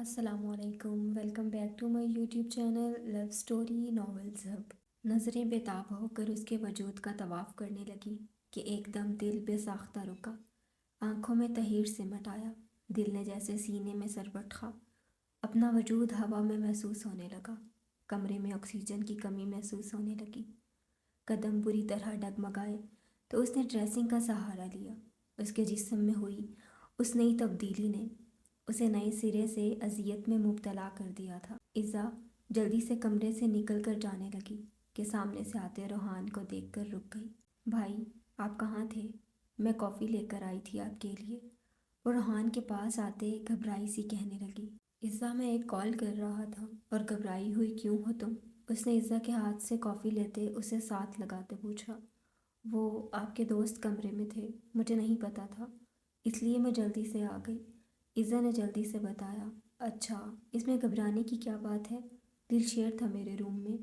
السلام علیکم، welcome back to my YouTube channel love story novels hub. نظریں بےتاب ہو کر اس کے وجود کا طواف کرنے لگی کہ ایک دم دل بے ساختہ رکا، آنکھوں میں تحیر سمٹ آیا، دل نے جیسے سینے میں سر پٹخا، اپنا وجود ہوا میں محسوس ہونے لگا، کمرے میں آکسیجن کی کمی محسوس ہونے لگی، قدم بری طرح ڈگمگائے تو اس نے ڈریسنگ کا سہارا لیا۔ اس کے جسم میں ہوئی اس نئی تبدیلی نے اسے نئے سرے سے اذیت میں مبتلا کر دیا تھا۔ عزا جلدی سے کمرے سے نکل کر جانے لگی کہ سامنے سے آتے روحان کو دیکھ کر رک گئی۔ بھائی، آپ کہاں تھے؟ میں کافی لے کر آئی تھی آپ کے لیے، وہ روحان کے پاس آتے گھبرائی سی کہنے لگی۔ عزا، میں ایک کال کر رہا تھا اور گھبرائی ہوئی کیوں ہو تم؟ اس نے عزا کے ہاتھ سے کافی لیتے اسے ساتھ لگاتے پوچھا۔ وہ آپ کے دوست کمرے میں تھے، مجھے نہیں پتا تھا، اس لیے میں جلدی سے آ گئی، عزا نے جلدی سے بتایا۔ اچھا، اس میں گھبرانے کی کیا بات ہے؟ دل شیر تھا میرے روم میں،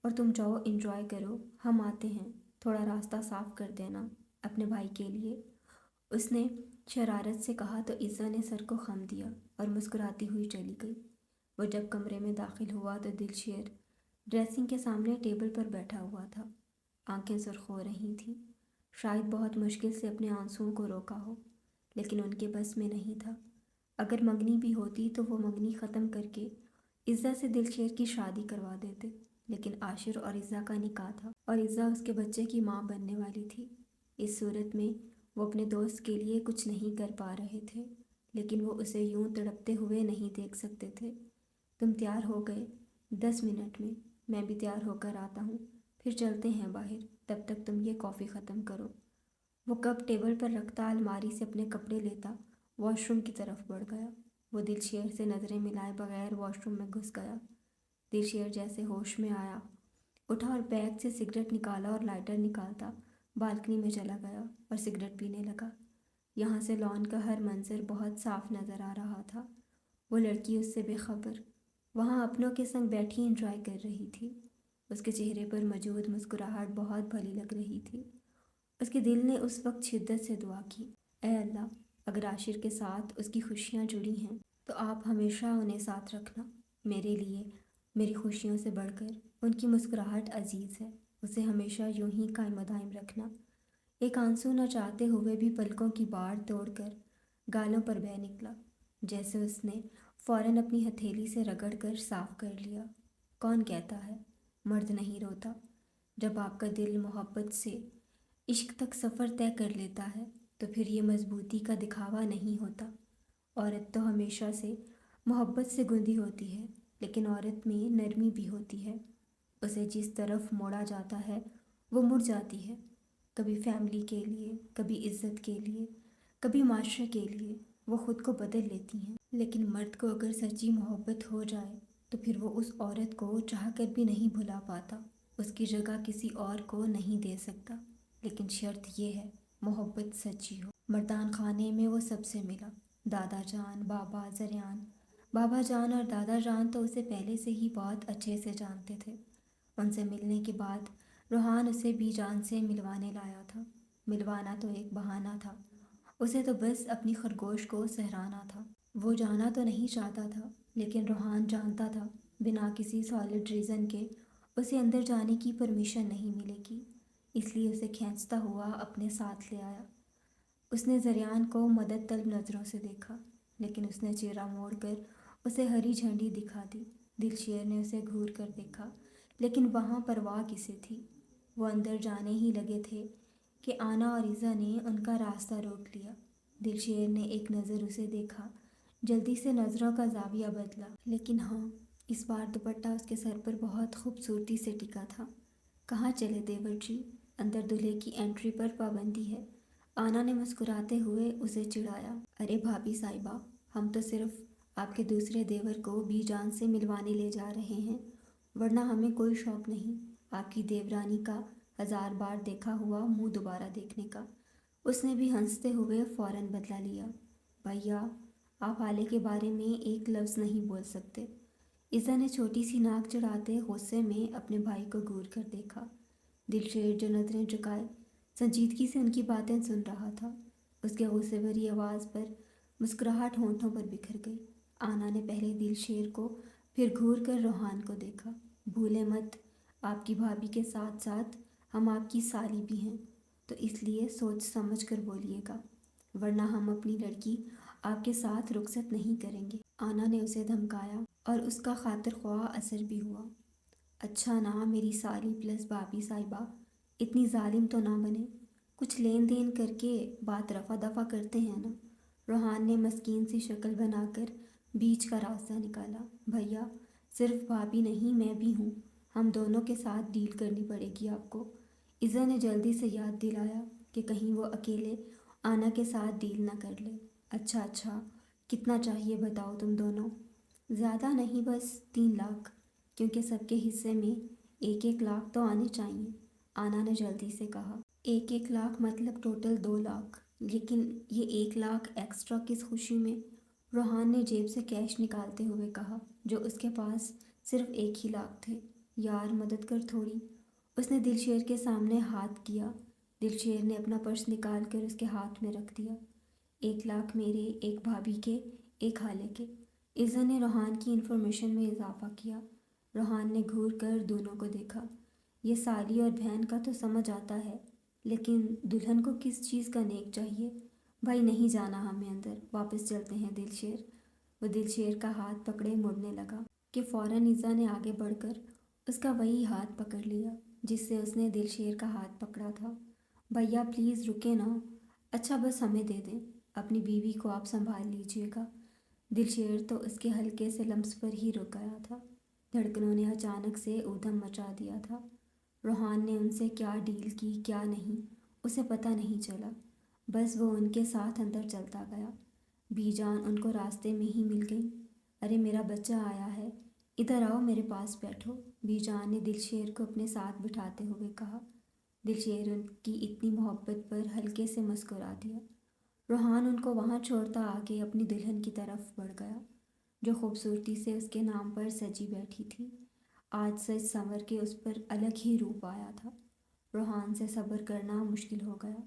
اور تم جاؤ انجوائے کرو، ہم آتے ہیں، تھوڑا راستہ صاف کر دینا اپنے بھائی کے لیے، اس نے شرارت سے کہا تو عزا نے سر کو خم دیا اور مسکراتی ہوئی چلی گئی۔ وہ جب کمرے میں داخل ہوا تو دل شیر ڈریسنگ کے سامنے ٹیبل پر بیٹھا ہوا تھا، آنکھیں سرخ ہو رہی تھیں، شاید بہت مشکل سے اپنے آنسوؤں کو روکا ہو، لیکن ان کے بس میں نہیں تھا۔ اگر منگنی بھی ہوتی تو وہ منگنی ختم کر کے عزا سے دل شیر کی شادی کروا دیتے، لیکن عاشر اور عزا کا نکاح تھا اور عزا اس کے بچے کی ماں بننے والی تھی۔ اس صورت میں وہ اپنے دوست کے لیے کچھ نہیں کر پا رہے تھے، لیکن وہ اسے یوں تڑپتے ہوئے نہیں دیکھ سکتے تھے۔ تم تیار ہو گئے؟ 10 منٹ میں بھی تیار ہو کر آتا ہوں، پھر چلتے ہیں باہر، تب تک تم یہ کافی ختم کرو۔ وہ کپ ٹیبل پر رکھتا الماری سے اپنے کپڑے لیتا واش روم کی طرف بڑھ گیا۔ وہ دل شیر سے نظریں ملائے بغیر واش روم میں گھس گیا۔ دل شیر جیسے ہوش میں آیا، اٹھا اور بیگ سے سگریٹ نکالا اور لائٹر نکالتا بالکنی میں چلا گیا اور سگریٹ پینے لگا۔ یہاں سے لان کا ہر منظر بہت صاف نظر آ رہا تھا۔ وہ لڑکی اس سے بے خبر وہاں اپنوں کے سنگ بیٹھی انجوائے کر رہی تھی۔ اس کے چہرے پر موجود مسکراہٹ بہت بھلی لگ رہی تھی۔ اس کے دل نے اس وقت شدت سے دعا کی، اے اللہ، اگر عاشر کے ساتھ اس کی خوشیاں جڑی ہیں تو آپ ہمیشہ انہیں ساتھ رکھنا۔ میرے لیے میری خوشیوں سے بڑھ کر ان کی مسکراہٹ عزیز ہے، اسے ہمیشہ یوں ہی قائم و دائم رکھنا۔ ایک آنسو نہ چاہتے ہوئے بھی پلکوں کی باڑ توڑ کر گالوں پر بہہ نکلا، جیسے اس نے فوراً اپنی ہتھیلی سے رگڑ کر صاف کر لیا۔ کون کہتا ہے مرد نہیں روتا؟ جب آپ کا دل محبت سے عشق تک سفر طے کر لیتا ہے تو پھر یہ مضبوطی کا دکھاوا نہیں ہوتا۔ عورت تو ہمیشہ سے محبت سے گندی ہوتی ہے، لیکن عورت میں نرمی بھی ہوتی ہے، اسے جس طرف موڑا جاتا ہے وہ مڑ جاتی ہے، کبھی فیملی کے لیے، کبھی عزت کے لیے، کبھی معاشرے کے لیے، وہ خود کو بدل لیتی ہیں۔ لیکن مرد کو اگر سچی محبت ہو جائے تو پھر وہ اس عورت کو چاہ کر بھی نہیں بھلا پاتا، اس کی جگہ کسی اور کو نہیں دے سکتا، لیکن شرط یہ ہے محبت سچی ہو۔ مردان خانے میں وہ سب سے ملا، دادا جان، بابا زریان۔ بابا جان اور دادا جان تو اسے پہلے سے ہی بہت اچھے سے جانتے تھے۔ ان سے ملنے کے بعد روحان اسے بی جان سے ملوانے لایا تھا۔ ملوانا تو ایک بہانہ تھا، اسے تو بس اپنی خرگوش کو سہرانا تھا۔ وہ جانا تو نہیں چاہتا تھا، لیکن روحان جانتا تھا بنا کسی سالڈ ریزن کے اسے اندر جانے کی پرمیشن نہیں ملے گی، اس لیے اسے کھینچتا ہوا اپنے ساتھ لے آیا۔ اس نے زریان کو مدد طلب نظروں سے دیکھا، لیکن اس نے چہرہ موڑ کر اسے ہری جھنڈی دکھا دی۔ دل شیر نے اسے گھور کر دیکھا، لیکن وہاں پرواہ کسے تھی؟ وہ اندر جانے ہی لگے تھے کہ آنا اور عزا نے ان کا راستہ روک لیا۔ دل شیر نے ایک نظر اسے دیکھا، جلدی سے نظروں کا زاویہ بدلا، لیکن ہاں، اس بار دوپٹہ اس کے سر پر بہت خوبصورتی سے ٹکا تھا۔ کہاں چلے دیور جی؟ اندر دلہے کی انٹری پر پابندی ہے، آنا نے مسکراتے ہوئے اسے چڑھایا۔ ارے بھابھی صاحبہ، ہم تو صرف آپ کے دوسرے دیور کو بی جان سے ملوانے لے جا رہے ہیں، ورنہ ہمیں کوئی شوق نہیں آپ کی دیورانی کا 1000 بار دیکھا ہوا منہ دوبارہ دیکھنے کا۔ اس نے بھی ہنستے ہوئے فوراً بدلا لیا۔ بھیا، آپ آلے کے بارے میں ایک لفظ نہیں بول سکتے۔ عزا نے چھوٹی سی ناک چڑھاتے غصے میں اپنے بھائی کو گور کر دیکھا۔ دل شیر جو نظریں جھکائے سنجیدگی سے ان کی باتیں سن رہا تھا، اس کے غصے بھری آواز پر مسکراہٹ ہونٹوں پر بکھر گئی۔ آنا نے پہلے دل شیر کو پھر گھور کر روحان کو دیکھا۔ بھولے مت، آپ کی بھابھی کے ساتھ ساتھ ہم آپ کی سالی بھی ہیں، تو اس لیے سوچ سمجھ کر بولیے گا، ورنہ ہم اپنی لڑکی آپ کے ساتھ رخصت نہیں کریں گے۔ آنا نے اسے دھمکایا اور اس کا خاطر خواہ اثر بھی ہوا۔ اچھا نا میری سالی پلس بھابھی صاحبہ، اتنی ظالم تو نہ بنے، کچھ لین دین کر کے بات رفع دفع کرتے ہیں نا۔ روحان نے مسکین سی شکل بنا کر بیچ کا راستہ نکالا۔ بھیا، صرف بھابھی نہیں میں بھی ہوں، ہم دونوں کے ساتھ ڈیل کرنی پڑے گی آپ کو۔ عزا نے جلدی سے یاد دلایا کہ کہیں وہ اکیلے آنا کے ساتھ ڈیل نہ کر لے۔ اچھا اچھا، کتنا چاہیے بتاؤ تم دونوں؟ زیادہ نہیں، بس 3 لاکھ، کیونکہ سب کے حصے میں 1-1 لاکھ تو آنے چاہیے، آنا نے جلدی سے کہا۔ 1-1 لاکھ مطلب ٹوٹل 2 لاکھ، لیکن یہ 1 لاکھ ایکسٹرا کس خوشی میں؟ روحان نے جیب سے کیش نکالتے ہوئے کہا، جو اس کے پاس صرف 1 ہی لاکھ تھے۔ یار مدد کر تھوڑی، اس نے دل شیر کے سامنے ہاتھ کیا۔ دل شیر نے اپنا پرس نکال کر اس کے ہاتھ میں رکھ دیا۔ 1 لاکھ میرے، ایک بھابھی کے، ایک خالے کے۔ عزا نے روحان کی انفارمیشن میں اضافہ کیا۔ روحان نے گھور کر دونوں کو دیکھا۔ یہ سالی اور بہن کا تو سمجھ آتا ہے، لیکن دلہن کو کس چیز کا نیک چاہیے؟ بھائی نہیں جانا ہمیں اندر، واپس چلتے ہیں دل شیر۔ وہ دل شیر کا ہاتھ پکڑے مڑنے لگا کہ فوراً عزا نے آگے بڑھ کر اس کا وہی ہاتھ پکڑ لیا جس سے اس نے دل شیر کا ہاتھ پکڑا تھا۔ بھیا پلیز رکے نا، اچھا بس ہمیں دے دیں، اپنی بیوی کو آپ سنبھال لیجیے گا۔ دل شیر تو اس کے ہلکے سے لمس پر ہی رک گیا تھا۔ دھڑکنوں نے اچانک سے ادھم مچا دیا تھا۔ روحان نے ان سے کیا ڈیل کی کیا نہیں اسے پتہ نہیں چلا، بس وہ ان کے ساتھ اندر چلتا گیا۔ بی جان ان کو راستے میں ہی مل گئی۔ ارے میرا بچہ آیا ہے، ادھر آؤ میرے پاس بیٹھو، بی جان نے دل شیر کو اپنے ساتھ بٹھاتے ہوئے کہا۔ دل شیر ان کی اتنی محبت پر ہلکے سے مسکرا دیا۔ روحان ان کو وہاں چھوڑتا آگے اپنی دلہن کی طرف بڑھ گیا، جو خوبصورتی سے اس کے نام پر سجی بیٹھی تھی۔ آج سج سنور کے اس پر الگ ہی روپ آیا تھا۔ روحان سے صبر کرنا مشکل ہو گیا۔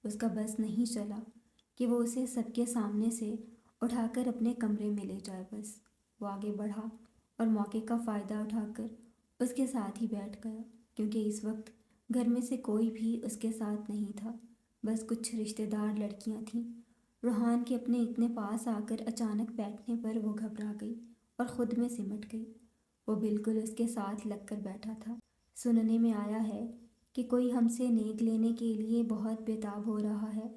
اس کا بس نہیں چلا کہ وہ اسے سب کے سامنے سے اٹھا کر اپنے کمرے میں لے جائے۔ بس وہ آگے بڑھا اور موقع کا فائدہ اٹھا کر اس کے ساتھ ہی بیٹھ گیا، کیونکہ اس وقت گھر میں سے کوئی بھی اس کے ساتھ نہیں تھا، بس کچھ رشتہ دار لڑکیاں تھیں۔ روحان کے اپنے اتنے پاس آ کر اچانک بیٹھنے پر وہ گھبرا گئی اور خود میں سمٹ گئی۔ وہ بالکل اس کے ساتھ لگ کر بیٹھا تھا۔ سننے میں آیا ہے کہ کوئی ہم سے نیک لینے کے لیے بہت بےتاب ہو رہا ہے۔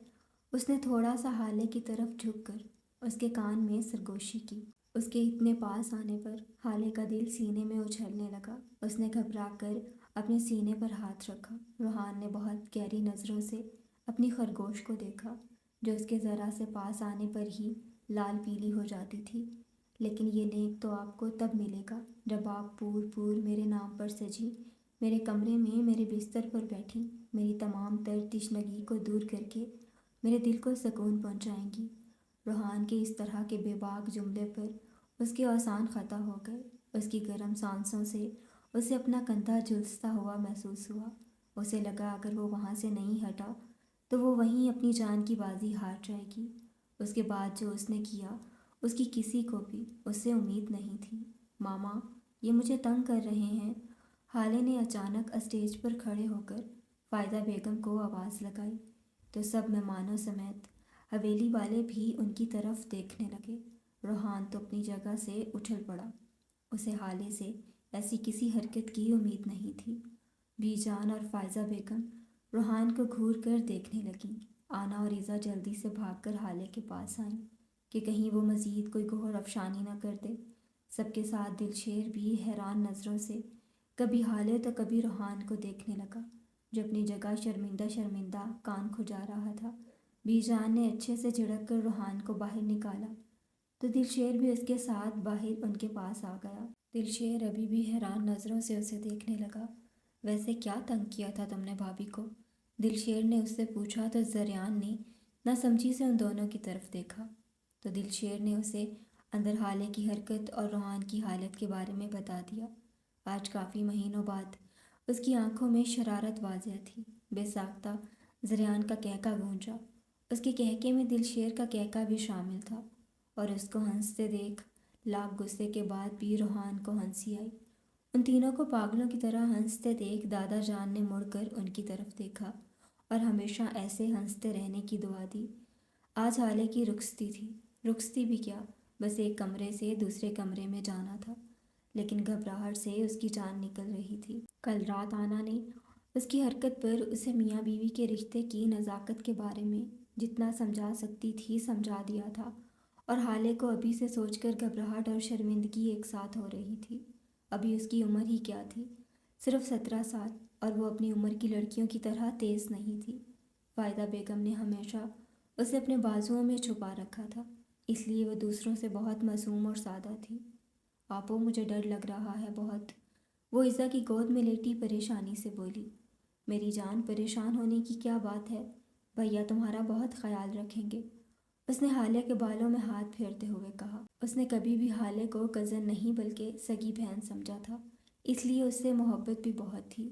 اس نے تھوڑا سا حالے کی طرف جھک کر اس کے کان میں سرگوشی کی۔ اس کے اتنے پاس آنے پر حالے کا دل سینے میں اچھلنے لگا۔ اس نے گھبرا کر اپنے سینے پر ہاتھ رکھا۔ روحان نے بہت گہری نظروں سے اپنی خرگوش کو دیکھا، جو اس کے ذرا سے پاس آنے پر ہی لال پیلی ہو جاتی تھی۔ لیکن یہ نیک تو آپ کو تب ملے گا جب آپ پور پور میرے نام پر سجی، میرے کمرے میں میرے بستر پر بیٹھی، میری تمام تر تشنگی کو دور کر کے میرے دل کو سکون پہنچائیں گی۔ روحان کے اس طرح کے بے باک جملے پر اس کے اوزان خطا ہو گئے۔ اس کی گرم سانسوں سے اسے اپنا کندھا جھلستا ہوا محسوس ہوا۔ اسے لگا اگر وہ وہاں سے نہیں ہٹا تو وہ وہیں اپنی جان کی بازی ہار جائے گی۔ اس کے بعد جو اس نے کیا اس کی کسی کو بھی اس سے امید نہیں تھی۔ ماما، یہ مجھے تنگ کر رہے ہیں، حالے نے اچانک اسٹیج پر کھڑے ہو کر فائدہ بیگم کو آواز لگائی، تو سب مہمانوں سمیت حویلی والے بھی ان کی طرف دیکھنے لگے۔ روحان تو اپنی جگہ سے اچھل پڑا، اسے حالے سے ایسی کسی حرکت کی امید نہیں تھی۔ بی جان اور فائزہ بیگم روحان کو گھور کر دیکھنے لگیں۔ آنا اور عزا جلدی سے بھاگ کر حالے کے پاس آئیں کہ کہیں وہ مزید کوئی گہر افشانی نہ کر دے۔ سب کے ساتھ دل شیر بھی حیران نظروں سے کبھی حالے تو کبھی روحان کو دیکھنے لگا، جو اپنی جگہ شرمندہ شرمندہ کان کھجا رہا تھا۔ بی جان نے اچھے سے جھڑک کر روحان کو باہر نکالا تو دل شیر بھی اس کے ساتھ باہر ان کے پاس آ گیا۔ دل شیر ابھی بھی حیران نظروں سے اسے دیکھنے لگا۔ ویسے کیا تنگ کیا تھا تم نے بھابھی کو؟ دل شیر نے اس سے پوچھا تو زریان نے نہ سمجھی سے ان دونوں کی طرف دیکھا، تو دل شیر نے اسے اندر حالے کی حرکت اور روحان کی حالت کے بارے میں بتا دیا۔ آج کافی مہینوں بعد اس کی آنکھوں میں شرارت واضح تھی۔ بے ساختہ زریان کا کہکا گونجا، اس کے کہکے میں دل شیر کا کہکا بھی شامل تھا، اور اس کو ہنستے دیکھ لاکھ غصے کے بعد بھی روحان کو ہنسی آئی۔ ان تینوں کو پاگلوں کی طرح ہنستے دیکھ دادا جان نے مڑ کر ان کی طرف دیکھا اور ہمیشہ ایسے ہنستے رہنے کی دعا دی۔ آج حالے کی رخصتی تھی۔ رخصتی بھی کیا، بس ایک کمرے سے دوسرے کمرے میں جانا تھا، لیکن گھبراہٹ سے اس کی جان نکل رہی تھی۔ کل رات آنا نے اس کی حرکت پر اسے میاں بیوی کے رشتے کی نزاکت کے بارے میں جتنا سمجھا سکتی تھی سمجھا دیا تھا، اور حالے کو ابھی سے سوچ کر گھبراہٹ اور شرمندگی ایک ساتھ ہو رہی تھی۔ ابھی اس کی عمر ہی کیا تھی، صرف 17 سال، اور وہ اپنی عمر کی لڑکیوں کی طرح تیز نہیں تھی۔ فائدہ بیگم نے ہمیشہ اسے اپنے بازوؤں میں چھپا رکھا تھا، اس لیے وہ دوسروں سے بہت معصوم اور سادہ تھی۔ آپو، مجھے ڈر لگ رہا ہے بہت، وہ عزا کی گود میں لیٹی پریشانی سے بولی۔ میری جان، پریشان ہونے کی کیا بات ہے، بھیا تمہارا بہت خیال رکھیں گے، اس نے حالے کے بالوں میں ہاتھ پھیرتے ہوئے کہا۔ اس نے کبھی بھی حالے کو کزن نہیں بلکہ سگی بہن سمجھا تھا، اس لیے اس سے محبت بھی بہت تھی۔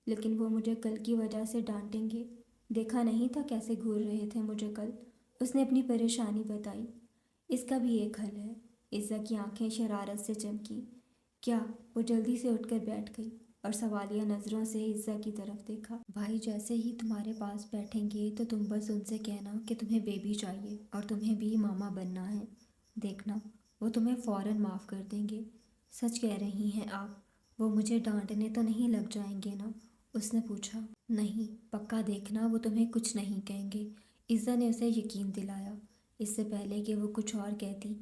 لیکن وہ مجھے کل کی وجہ سے ڈانٹیں گے، دیکھا نہیں تھا کیسے گھور رہے تھے مجھے کل، اس نے اپنی پریشانی بتائی۔ اس کا بھی ایک حل ہے، عزا کی آنکھیں شرارت سے چمکی۔ کیا؟ وہ جلدی سے اٹھ کر بیٹھ گئی اور سوالیہ نظروں سے عزا کی طرف دیکھا۔ بھائی جیسے ہی تمہارے پاس بیٹھیں گے تو تم بس ان سے کہنا کہ تمہیں بیبی چاہیے اور تمہیں بھی ماما بننا ہے، دیکھنا وہ تمہیں فوراً معاف کر دیں گے۔ سچ کہہ رہی ہیں آپ؟ وہ مجھے ڈانٹنے تو نہیں لگ جائیں گے نا؟ اس نے پوچھا۔ نہیں، پکا دیکھنا وہ تمہیں کچھ نہیں کہیں گے، عزا نے اسے یقین دلایا۔ اس سے پہلے کہ وہ کچھ اور کہتی،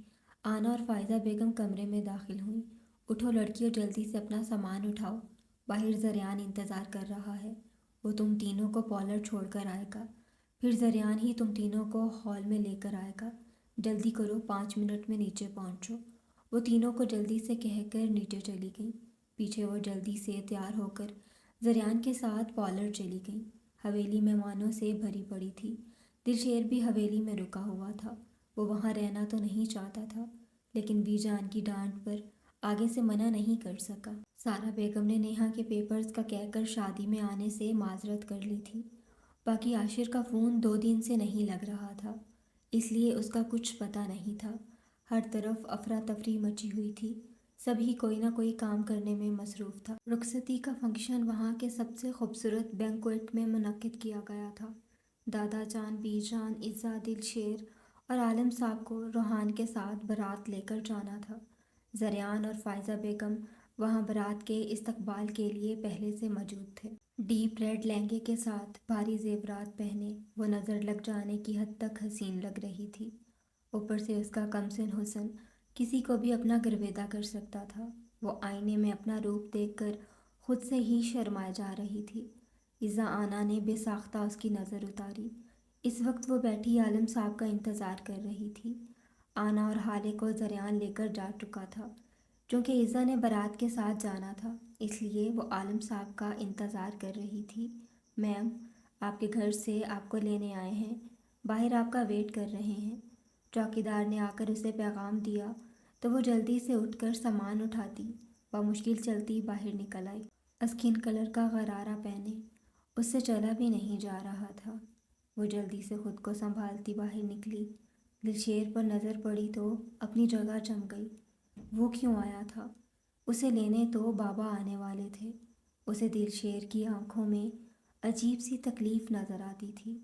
آنا اور فائزہ بیگم کمرے میں داخل ہوئیں۔ اٹھو لڑکیوں، جلدی سے اپنا سامان اٹھاؤ، باہر زریان انتظار کر رہا ہے، وہ تم تینوں کو پارلر چھوڑ کر آئے گا، پھر زریان ہی تم تینوں کو ہال میں لے کر آئے گا۔ جلدی کرو، 5 منٹ میں نیچے پہنچو۔ وہ تینوں کو جلدی سے کہہ کر نیچے چلی گئیں۔ پیچھے وہ جلدی سے تیار ہو کر زریان کے ساتھ پارلر چلی گئیں۔ حویلی مہمانوں سے بھری پڑی تھی، دلشیر بھی حویلی میں رکا ہوا تھا۔ وہ وہاں رہنا تو نہیں چاہتا تھا، لیکن بی جان کی ڈانٹ پر آگے سے منع نہیں کر سکا۔ سارا بیگم نے نیہا کے پیپرز کا کہہ کر شادی میں آنے سے معذرت کر لی تھی۔ باقی عاشر کا فون 2 دن سے نہیں لگ رہا تھا، اس لیے اس کا کچھ پتہ نہیں تھا۔ ہر طرف افراتفری مچی ہوئی تھی، سبھی کوئی نہ کوئی کام کرنے میں مصروف تھا۔ رخصتی کا فنکشن وہاں کے سب سے خوبصورت بینکویٹ میں منعقد کیا گیا تھا۔ دادا جان، بی جان، عزا، دلشیر اور عالم صاحب کو روحان کے ساتھ بارات لے کر جانا تھا۔ زریان اور فائزہ بیگم وہاں بارات کے استقبال کے لیے پہلے سے موجود تھے۔ ڈیپ ریڈ لہنگے کے ساتھ بھاری زیورات پہنے وہ نظر لگ جانے کی حد تک حسین لگ رہی تھی۔ اوپر سے اس کا کمسن حسن کسی کو بھی اپنا گرویدہ کر سکتا تھا۔ وہ آئینے میں اپنا روپ دیکھ کر خود سے ہی شرمائے جا رہی تھی۔ عزا آنا نے بے ساختہ اس کی نظر اتاری۔ اس وقت وہ بیٹھی عالم صاحب کا انتظار کر رہی تھی۔ آنا اور حالے کو زریان لے کر جا چکا تھا۔ چونکہ عزا نے بارات کے ساتھ جانا تھا، اس لیے وہ عالم صاحب کا انتظار کر رہی تھی۔ میم، آپ کے گھر سے آپ کو لینے آئے ہیں، باہر آپ کا ویٹ کر رہے ہیں۔ چوکیدار نے آ کر اسے پیغام دیا تو وہ جلدی سے اٹھ کر سامان اٹھاتی بمشکل چلتی باہر نکل آئی۔ اسکن کلر کا غرارہ پہنے اس سے چلا بھی نہیں جا رہا تھا۔ وہ جلدی سے خود کو سنبھالتی باہر نکلی۔ دلشیر پر نظر پڑی تو اپنی جگہ جم گئی۔ وہ کیوں آیا تھا؟ اسے لینے تو بابا آنے والے تھے۔ اسے دلشیر کی آنکھوں میں عجیب سی تکلیف نظر آتی تھی۔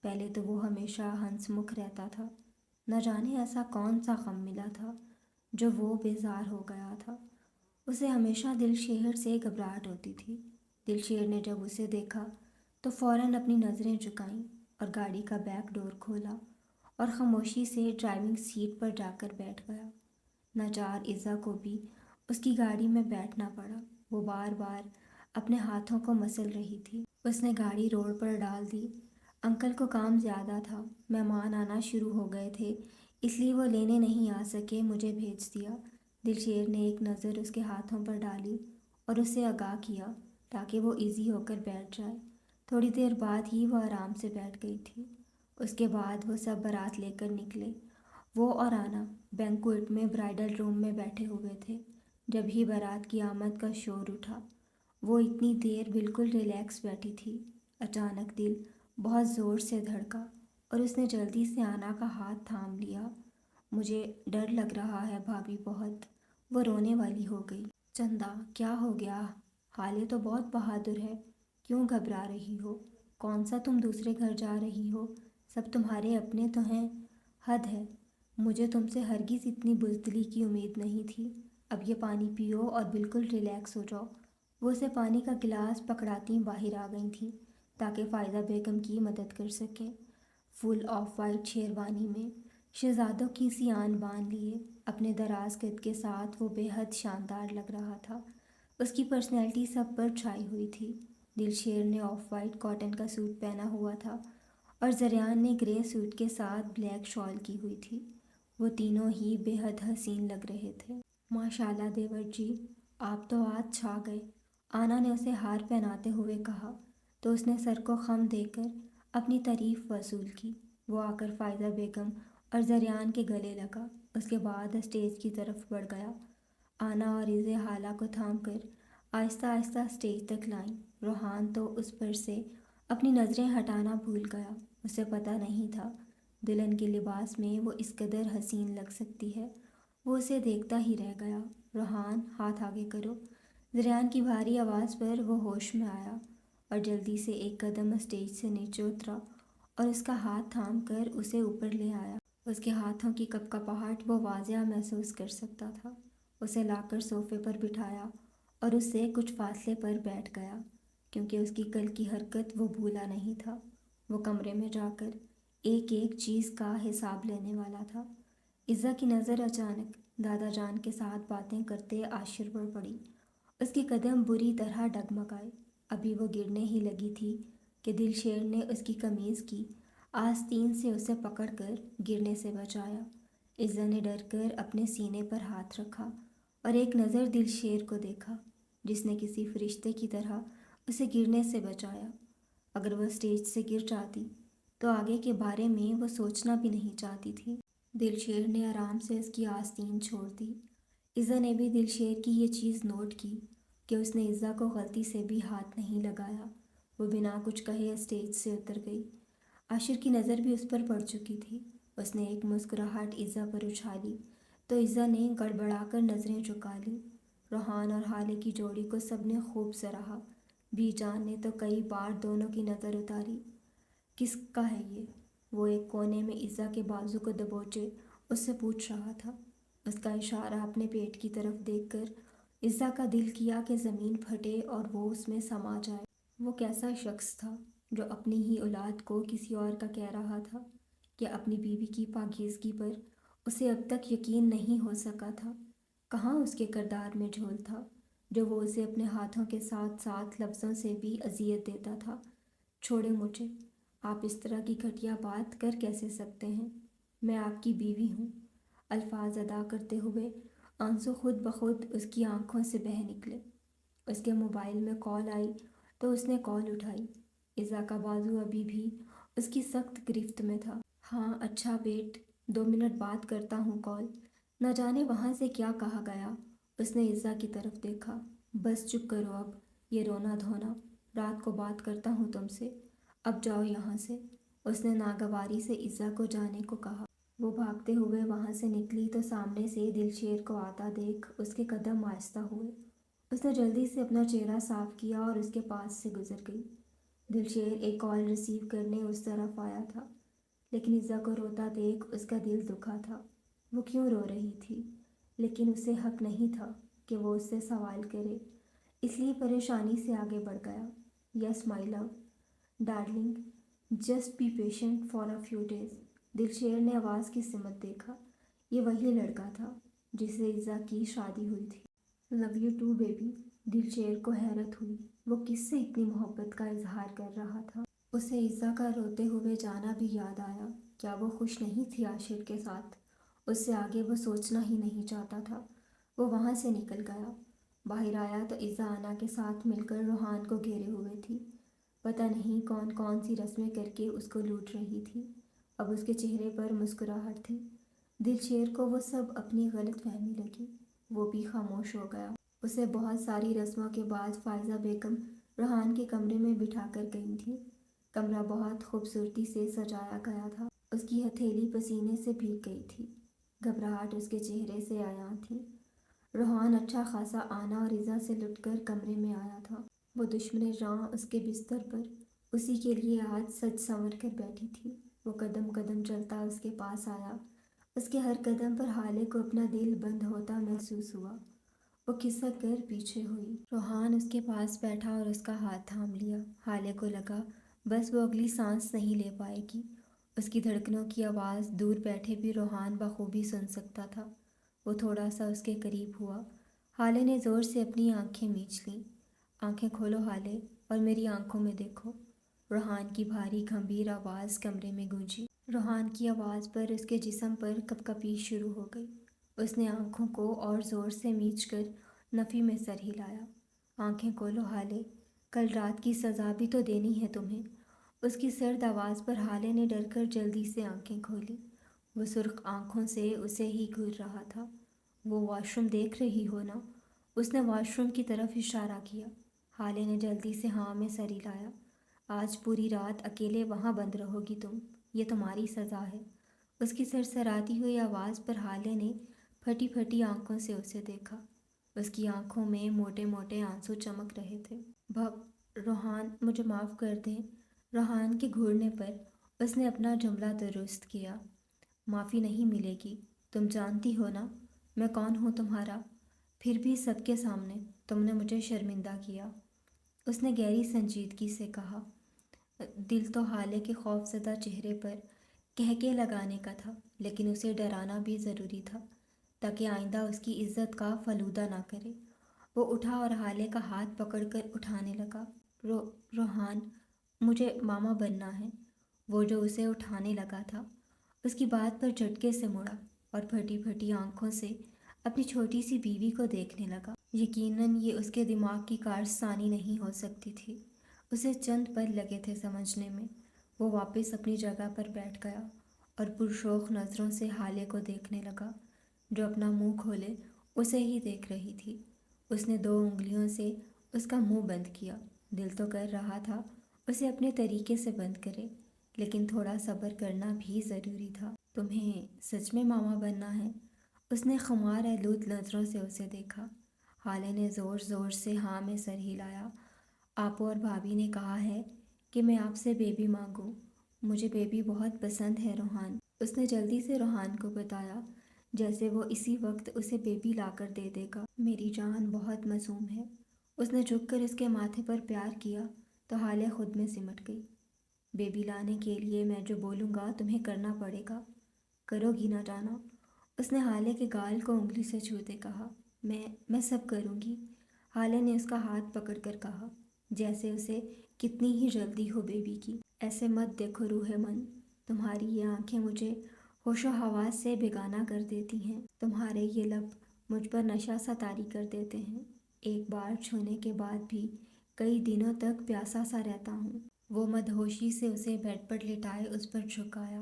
پہلے تو وہ ہمیشہ ہنس مکھ رہتا تھا، نہ جانے ایسا کون سا غم ملا تھا جو وہ بیزار ہو گیا تھا۔ اسے ہمیشہ دلشیر سے گھبراہٹ ہوتی تھی۔ دلشیر نے جب اسے دیکھا تو فوراً اپنی نظریں جھکائیں اور گاڑی کا بیک ڈور کھولا اور خاموشی سے ڈرائیونگ سیٹ پر جا کر بیٹھ گیا۔ ناچار عزا کو بھی اس کی گاڑی میں بیٹھنا پڑا۔ وہ بار بار اپنے ہاتھوں کو مسل رہی تھی۔ اس نے گاڑی روڈ پر ڈال دی۔ انکل کو کام زیادہ تھا، مہمان آنا شروع ہو گئے تھے، اس لیے وہ لینے نہیں آ سکے، مجھے بھیج دیا۔ دلشیر نے ایک نظر اس کے ہاتھوں پر ڈالی اور اسے آگاہ کیا تاکہ وہ ایزی ہو کر بیٹھ جائے۔ تھوڑی دیر بعد ہی وہ آرام سے بیٹھ گئی تھی۔ اس کے بعد وہ سب بارات لے کر نکلے۔ وہ اور آنا بینکویٹ میں برائڈل روم میں بیٹھے ہوئے تھے۔ جب ہی بارات کی آمد کا شور اٹھا، وہ اتنی دیر بالکل ریلیکس بیٹھی تھی۔ اچانک دل بہت زور سے دھڑکا اور اس نے جلدی سے آنا کا ہاتھ تھام لیا۔ مجھے ڈر لگ رہا ہے بھابھی بہت۔ وہ رونے والی ہو گئی۔ چندا کیا ہو گیا؟ حالے تو بہت بہادر ہے، کیوں گھبرا رہی ہو؟ کون سا تم دوسرے گھر جا رہی ہو؟ سب تمہارے اپنے تو ہیں۔ حد ہے، مجھے تم سے ہرگز اتنی بزدلی کی امید نہیں تھی۔ اب یہ پانی پیو اور بالکل ریلیکس ہو جاؤ۔ وہ اسے پانی کا گلاس پکڑاتی باہر آ گئی تھیں تاکہ فائزہ بیگم کی مدد کر سکیں۔ فل آف وائٹ شیروانی میں شہزادوں کی سی آن بان لیے اپنے دراز قد کے ساتھ وہ بے حد شاندار لگ رہا تھا۔ اس کی پرسنالٹی سب پر چھائی ہوئی تھی۔ دلشیر نے آف وائٹ کاٹن کا سوٹ پہنا ہوا تھا اور زریان نے گرے سوٹ کے ساتھ بلیک شال کی ہوئی تھی۔ وہ تینوں ہی بے حد حسین لگ رہے تھے۔ ماشاءاللہ دیور جی، آپ تو آج چھا گئے، آنا نے اسے ہار پہناتے ہوئے کہا تو اس نے سر کو خم دے کر اپنی تعریف وصول کی۔ وہ آ کر فائزہ بیگم اور زریان کے گلے لگا، اس کے بعد اسٹیج کی طرف بڑھ گیا۔ آنا اور عز حالہ کو تھام کر آہستہ آہستہ اسٹیج تک لائیں۔ روحان تو اس پر سے اپنی نظریں ہٹانا بھول گیا۔ اسے پتہ نہیں تھا دلہن کے لباس میں وہ اس قدر حسین لگ سکتی ہے۔ وہ اسے دیکھتا ہی رہ گیا۔ روحان، ہاتھ آگے کرو۔ زریان کی بھاری آواز پر وہ ہوش میں آیا اور جلدی سے ایک قدم اسٹیج سے نیچے اترا اور اس کا ہاتھ تھام کر اسے اوپر لے آیا۔ اس کے ہاتھوں کی کپکپاہٹ وہ واضح محسوس کر سکتا تھا۔ اسے لا کر صوفے پر بٹھایا اور اس سے کچھ فاصلے پر بیٹھ گیا، کیونکہ اس کی کل کی حرکت وہ بھولا نہیں تھا۔ وہ کمرے میں جا کر ایک ایک چیز کا حساب لینے والا تھا۔ عزا کی نظر اچانک دادا جان کے ساتھ باتیں کرتے عاشر پر پڑی۔ اس کے قدم بری طرح ڈگمگائے۔ ابھی وہ گرنے ہی لگی تھی کہ دلشیر نے اس کی قمیض کی آستین سے اسے پکڑ کر گرنے سے بچایا۔ عزا نے ڈر کر اپنے سینے پر ہاتھ رکھا اور ایک نظر دلشیر کو دیکھا، جس نے کسی فرشتے کی طرح اسے گرنے سے بچایا۔ اگر وہ اسٹیج سے گر جاتی تو آگے کے بارے میں وہ سوچنا بھی نہیں چاہتی تھی۔ دلشیر نے آرام سے اس کی آستین چھوڑ دی۔ عزا نے بھی دلشیر کی یہ چیز نوٹ کی کہ اس نے عزا کو غلطی سے بھی ہاتھ نہیں لگایا۔ وہ بنا کچھ کہے اسٹیج سے اتر گئی۔ عاشر کی نظر بھی اس پر پڑ چکی تھی۔ اس نے ایک مسکراہٹ عزا پر اچھالی تو عزا نے گڑبڑا کر نظریں جھکا لیں۔ روحان اور حالے کی جوڑی کو سب نے خوب سراہا۔ بی جان نے تو کئی بار دونوں کی نظر اتاری۔ کس کا ہے یہ؟ وہ ایک کونے میں عزا کے بازو کو دبوچے اس سے پوچھ رہا تھا۔ اس کا اشارہ اپنے پیٹ کی طرف دیکھ کر عزا کا دل کیا کہ زمین پھٹے اور وہ اس میں سما جائے۔ وہ کیسا شخص تھا جو اپنی ہی اولاد کو کسی اور کا کہہ رہا تھا کہ اپنی بیوی کی پاکیزگی پر اسے اب تک یقین نہیں ہو سکا تھا۔ کہاں اس کے کردار میں جھول تھا جو وہ اسے اپنے ہاتھوں کے ساتھ ساتھ لفظوں سے بھی اذیت دیتا تھا۔ چھوڑے مجھے، آپ اس طرح کی گھٹیا بات کر کیسے سکتے ہیں؟ میں آپ کی بیوی ہوں۔ الفاظ ادا کرتے ہوئے آنسو خود بخود اس کی آنکھوں سے بہہ نکلے۔ اس کے موبائل میں کال آئی تو اس نے کال اٹھائی۔ عزا کا بازو ابھی بھی اس کی سخت گرفت میں تھا۔ ہاں اچھا ویٹ، 2 منٹ بعد کرتا ہوں کال۔ نہ جانے وہاں سے کیا کہا گیا۔ اس نے عزا کی طرف دیکھا۔ بس چپ کرو اب یہ رونا دھونا، رات کو بات کرتا ہوں تم سے، اب جاؤ یہاں سے۔ اس نے ناگواری سے عزا کو جانے کو کہا۔ وہ بھاگتے ہوئے وہاں سے نکلی تو سامنے سے دلشیر کو آتا دیکھ اس کے قدم آہستہ ہوئے۔ اس نے جلدی سے اپنا چہرہ صاف کیا اور اس کے پاس سے گزر گئی۔ دلشیر ایک کال ریسیو کرنے اس طرف آیا تھا، لیکن عزا کو روتا دیکھ اس کا دل دکھا تھا۔ وہ کیوں رو رہی تھی؟ لیکن اسے حق نہیں تھا کہ وہ اس سے سوال کرے، اس لیے پریشانی سے آگے بڑھ گیا۔ Yes my love, darling, just be patient for a few days. Dilsher نے آواز کی سمت دیکھا۔ یہ وہی لڑکا تھا جس سے عزا کی شادی ہوئی تھی۔ Love you too baby. Dilsher کو حیرت ہوئی، وہ کس سے اتنی محبت کا اظہار کر رہا تھا؟ اسے عزا کا روتے ہوئے جانا بھی یاد آیا۔ کیا وہ خوش نہیں تھی عاشر کے ساتھ؟ اس سے آگے وہ سوچنا ہی نہیں چاہتا تھا۔ وہ وہاں سے نکل گیا۔ باہر آیا تو عزا آنا کے ساتھ مل کر روحان کو گھیرے ہوئے تھی۔ پتہ نہیں کون کون سی رسمیں کر کے اس کو لوٹ رہی تھی۔ اب اس کے چہرے پر مسکراہٹ تھی۔ دلشیر کو وہ سب اپنی غلط فہمی لگی۔ وہ بھی خاموش ہو گیا۔ اسے بہت ساری رسموں کے بعد فائزہ بیگم روحان کے کمرے میں بٹھا کر گئی تھی۔ کمرہ بہت خوبصورتی سے سجایا گیا تھا۔ اس کی ہتھیلی پسینے سے بھیگ گئی تھی۔ گھبراہٹ اس کے چہرے سے عیاں تھی۔ روحان اچھا خاصا آنا اور ایزا سے لٹ کر کمرے میں آیا تھا۔ وہ دشمن راہ اس کے بستر پر اسی کے لیے آج سج سنور کر بیٹھی تھی۔ وہ قدم قدم چلتا اس کے پاس آیا۔ اس کے ہر قدم پر حالے کو اپنا دل بند ہوتا محسوس ہوا۔ وہ کھسک کر پیچھے ہوئی۔ روحان اس کے پاس بیٹھا اور اس کا ہاتھ تھام لیا۔ حالے کو لگا بس وہ اگلی سانس نہیں لے پائے گی۔ اس کی دھڑکنوں کی آواز دور بیٹھے بھی روحان بخوبی سن سکتا تھا۔ وہ تھوڑا سا اس کے قریب ہوا۔ حالے نے زور سے اپنی آنکھیں میچ لیں۔ آنکھیں کھولو حالے اور میری آنکھوں میں دیکھو۔ روحان کی بھاری گھمبیر آواز کمرے میں گونجی۔ روحان کی آواز پر اس کے جسم پر کپکپی شروع ہو گئی۔ اس نے آنکھوں کو اور زور سے میچ کر نفی میں سر ہلایا۔ آنکھیں کھولو حالے، کل رات کی سزا بھی تو دینی ہے تمہیں۔ اس کی سرد آواز پر حالے نے ڈر کر جلدی سے آنکھیں کھولی۔ وہ سرخ آنکھوں سے اسے ہی گھور رہا تھا۔ وہ واش روم دیکھ رہی ہو نا؟ اس نے واش روم کی طرف اشارہ کیا۔ حالے نے جلدی سے ہاں میں سر ہلایا۔ آج پوری رات اکیلے وہاں بند رہو گی تم، یہ تمہاری سزا ہے۔ اس کی سرسراتی ہوئی آواز پر حالے نے پھٹی پھٹی آنکھوں سے اسے دیکھا۔ اس کی آنکھوں میں موٹے موٹے آنسو چمک رہے تھے۔ روحان مجھے معاف کر دیں۔ روحان کے گھورنے پر اس نے اپنا جملہ درست کیا۔ معافی نہیں ملے گی، تم جانتی ہو نا میں کون ہوں تمہارا۔ پھر بھی سب کے سامنے تم نے مجھے شرمندہ کیا۔ اس نے گہری سنجیدگی سے کہا۔ دل تو حالے کے خوف زدہ چہرے پر کہکے لگانے کا تھا، لیکن اسے ڈرانا بھی ضروری تھا تاکہ آئندہ اس کی عزت کا فلودہ نہ کرے۔ وہ اٹھا اور حالے کا ہاتھ پکڑ کر اٹھانے لگا۔ روحان مجھے ماما بننا ہے۔ وہ جو اسے اٹھانے لگا تھا اس کی بات پر جھٹکے سے مڑا اور پھٹی پھٹی آنکھوں سے اپنی چھوٹی سی بیوی کو دیکھنے لگا۔ یقیناً یہ اس کے دماغ کی کارستانی نہیں ہو سکتی تھی۔ اسے چند پل لگے تھے سمجھنے میں۔ وہ واپس اپنی جگہ پر بیٹھ گیا اور پرشوق نظروں سے حالے کو دیکھنے لگا، جو اپنا منہ کھولے اسے ہی دیکھ رہی تھی۔ اس نے 2 انگلیوں سے اس کا منہ بند کیا۔ دل تو کر رہا تھا اسے اپنے طریقے سے بند کرے، لیکن تھوڑا صبر کرنا بھی ضروری تھا۔ تمہیں سچ میں ماما بننا ہے؟ اس نے خمار آلود نظروں سے اسے دیکھا۔ حالے نے زور زور سے ہاں میں سر ہلایا۔ آپو اور بھابھی نے کہا ہے کہ میں آپ سے بیبی مانگوں۔ مجھے بیبی بہت پسند ہے روحان۔ اس نے جلدی سے روحان کو بتایا، جیسے وہ اسی وقت اسے بیبی لا کر دے دے گا۔ میری جان بہت معصوم ہے۔ اس نے جھک کر اس کے ماتھے پر پیار کیا تو حالے خود میں سمٹ گئی۔ بیبی لانے کے لیے میں جو بولوں گا تمہیں کرنا پڑے گا، کرو گی نہ جانا؟ اس نے حالے کے گال کو انگلی سے چھوتے کہا۔ میں سب کروں گی۔ حالے نے اس کا ہاتھ پکڑ کر کہا، جیسے اسے کتنی ہی جلدی ہو بیبی کی۔ ایسے مت دیکھو روح من، تمہاری یہ آنکھیں مجھے ہوش و حواس سے بیگانہ کر دیتی ہیں۔ تمہارے یہ لب مجھ پر نشہ سا طاری کر دیتے ہیں۔ ایک بار چھونے کے بعد بھی کئی دنوں تک پیاسا سا رہتا ہوں۔ وہ مدہوشی سے اسے بیڈ پر لٹائے اس پر جھکایا۔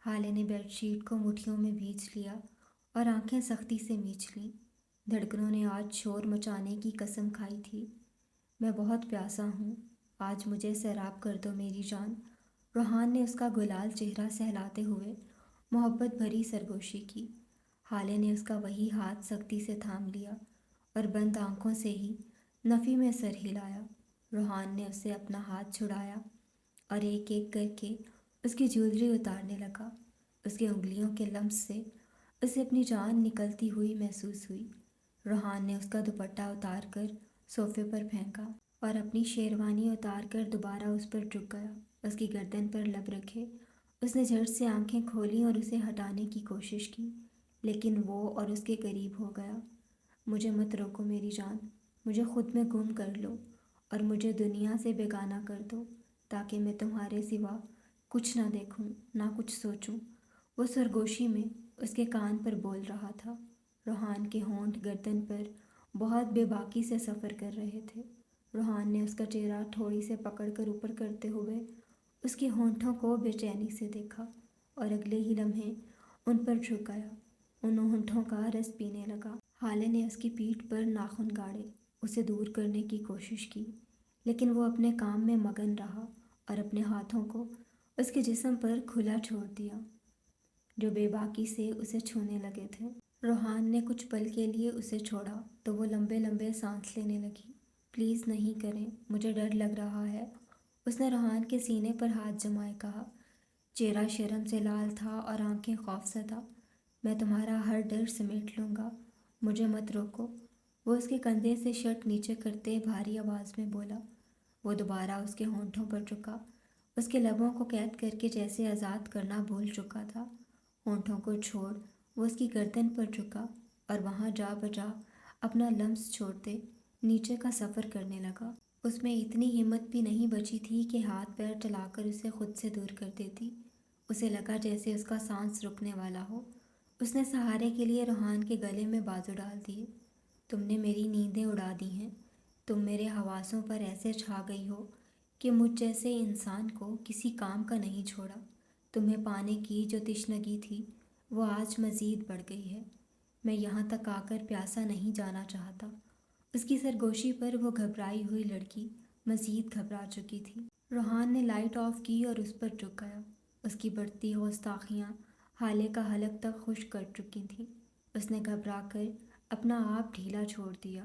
حالے نے بیڈ شیٹ کو مٹھیوں میں بھیج لیا اور آنکھیں سختی سے میچ لیں۔ دھڑکنوں نے آج شور مچانے کی قسم کھائی تھی۔ میں بہت پیاسا ہوں، آج مجھے سیراب کر دو میری جان۔ روحان نے اس کا گلال چہرہ سہلاتے ہوئے محبت بھری سرگوشی کی۔ حالے نے اس کا وہی ہاتھ سختی سے تھام لیا اور بند آنکھوں سے ہی نفی میں سر ہلایا۔ روحان نے اسے اپنا ہاتھ چھڑایا اور ایک ایک کر کے اس کی جویلری اتارنے لگا۔ اس کی انگلیوں کے لمس سے اسے اپنی جان نکلتی ہوئی محسوس ہوئی۔ روحان نے اس کا دوپٹہ اتار کر صوفے پر پھینکا اور اپنی شیروانی اتار کر دوبارہ اس پر جھک گیا۔ اس کی گردن پر لب رکھے اس نے جھٹ سے آنکھیں کھولیں اور اسے ہٹانے کی کوشش کی، لیکن وہ اور اس کے قریب ہو گیا۔ مجھے مت روکو میری جان، مجھے خود میں گم کر لو اور مجھے دنیا سے بیگانہ کر دو تاکہ میں تمہارے سوا کچھ نہ دیکھوں نہ کچھ سوچوں۔ وہ سرگوشی میں اس کے کان پر بول رہا تھا۔ روحان کے ہونٹ گردن پر بہت بے باکی سے سفر کر رہے تھے۔ روحان نے اس کا چہرہ تھوڑی سے پکڑ کر اوپر کرتے ہوئے اس کے ہونٹوں کو بے چینی سے دیکھا اور اگلے ہی لمحے ان پر جھک گیا، ان ہونٹوں کا رس پینے لگا۔ حالے نے اس کی پیٹھ پر ناخن گاڑے، اسے دور کرنے کی کوشش کی، لیکن وہ اپنے کام میں مگن رہا اور اپنے ہاتھوں کو اس کے جسم پر کھلا چھوڑ دیا۔ جو بے باکی سے اسے چھونے لگے تھے۔ روحان نے کچھ پل کے لیے اسے چھوڑا تو وہ لمبے لمبے سانس لینے لگی۔ پلیز نہیں کریں، مجھے ڈر لگ رہا ہے۔ اس نے روحان کے سینے پر ہاتھ جمائے کہا۔ چہرہ شرم سے لال تھا اور آنکھیں خوف زدہ۔ میں تمہارا ہر ڈر سمیٹ لوں گا، مجھے مت روکو۔ وہ اس کے کندھے سے شرٹ نیچے کرتے بھاری آواز میں بولا۔ وہ دوبارہ اس کے ہونٹوں پر جھکا، اس کے لبوں کو قید کر کے جیسے آزاد کرنا بھول چکا تھا۔ ہونٹوں کو چھوڑ وہ اس کی گردن پر جھکا اور وہاں جا بجا اپنا لمس چھوڑتے نیچے کا سفر کرنے لگا۔ اس میں اتنی ہمت بھی نہیں بچی تھی کہ ہاتھ پیر چلا کر اسے خود سے دور کر دیتی۔ اسے لگا جیسے اس کا سانس رکنے والا ہو۔ اس نے سہارے کے لیے روحان کے گلے میں بازو ڈال دیے۔ تم نے میری نیندیں اڑا دی ہیں، تم میرے حواسوں پر ایسے چھا گئی ہو کہ مجھ جیسے انسان کو کسی کام کا نہیں چھوڑا۔ تمہیں پانے کی جو تشنگی تھی وہ آج مزید بڑھ گئی ہے۔ میں یہاں تک آ کر پیاسا نہیں جانا چاہتا۔ اس کی سرگوشی پر وہ گھبرائی ہوئی لڑکی مزید گھبرا چکی تھی۔ روحان نے لائٹ آف کی اور اس پر جھک گیا۔ اس کی بڑھتی گستاخیاں حالے کا حلق تک خشک کر چکی تھیں۔ اس نے گھبرا کر اپنا آپ ڈھیلا چھوڑ دیا۔